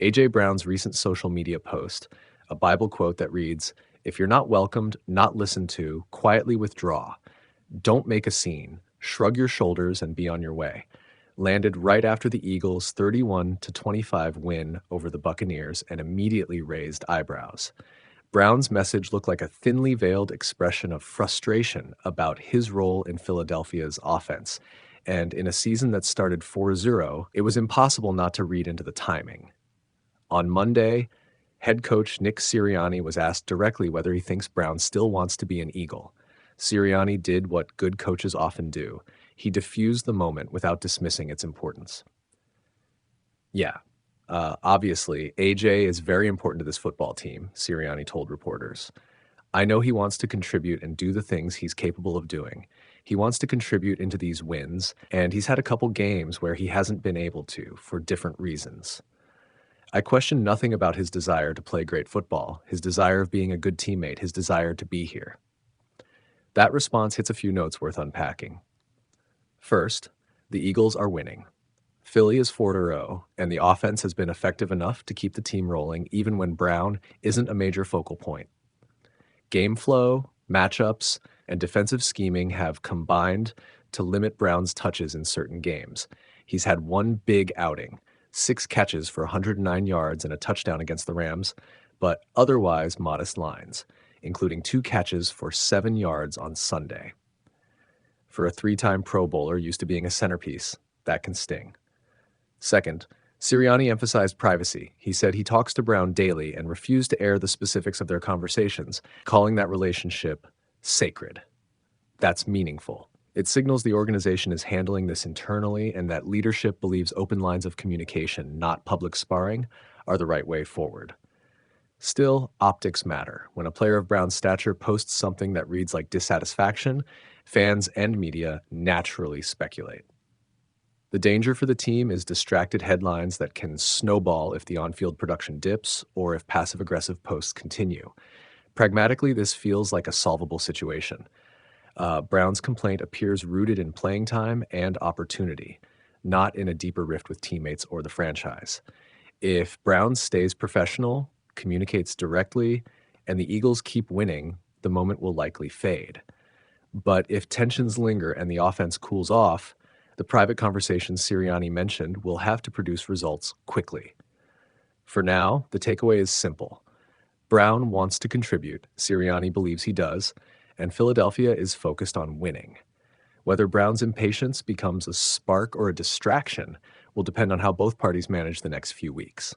A.J. Brown's recent social media post, a Bible quote that reads, "If you're not welcomed, not listened to, quietly withdraw. Don't make a scene. Shrug your shoulders and be on your way," landed right after the Eagles' 31-25 win over the Buccaneers and immediately raised eyebrows. Brown's message looked like a thinly veiled expression of frustration about his role in Philadelphia's offense. And in a season that started 4-0, it was impossible not to read into the timing. On Monday, head coach Nick Sirianni was asked directly whether he thinks Brown still wants to be an Eagle. Sirianni did what good coaches often do. He diffused the moment without dismissing its importance. Yeah, obviously, AJ is very important to this football team, Sirianni told reporters. "I know he wants to contribute and do the things he's capable of doing. He wants to contribute into these wins, and he's had a couple games where he hasn't been able to for different reasons. I question nothing about his desire to play great football, his desire of being a good teammate, his desire to be here." That response hits a few notes worth unpacking. First, the Eagles are winning. Philly is 4-0, and the offense has been effective enough to keep the team rolling even when Brown isn't a major focal point. Game flow, matchups, and defensive scheming have combined to limit Brown's touches in certain games. He's had one big outing, 6 catches for 109 yards and a touchdown against the Rams, but otherwise modest lines, including 2 catches for 7 yards on Sunday. For a 3-time Pro Bowler used to being a centerpiece, that can sting. Second, Sirianni emphasized privacy. He said he talks to Brown daily and refused to air the specifics of their conversations, calling that relationship sacred. That's meaningful. It signals the organization is handling this internally and that leadership believes open lines of communication, not public sparring, are the right way forward. Still, optics matter. When a player of Brown's stature posts something that reads like dissatisfaction, fans and media naturally speculate. The danger for the team is distracted headlines that can snowball if the on-field production dips or if passive-aggressive posts continue. Pragmatically, this feels like a solvable situation. Brown's complaint appears rooted in playing time and opportunity, not in a deeper rift with teammates or the franchise. If Brown stays professional, communicates directly, and the Eagles keep winning, the moment will likely fade. But if tensions linger and the offense cools off, the private conversations Sirianni mentioned will have to produce results quickly. For now, the takeaway is simple. Brown wants to contribute, Sirianni believes he does, and Philadelphia is focused on winning. Whether Brown's impatience becomes a spark or a distraction will depend on how both parties manage the next few weeks.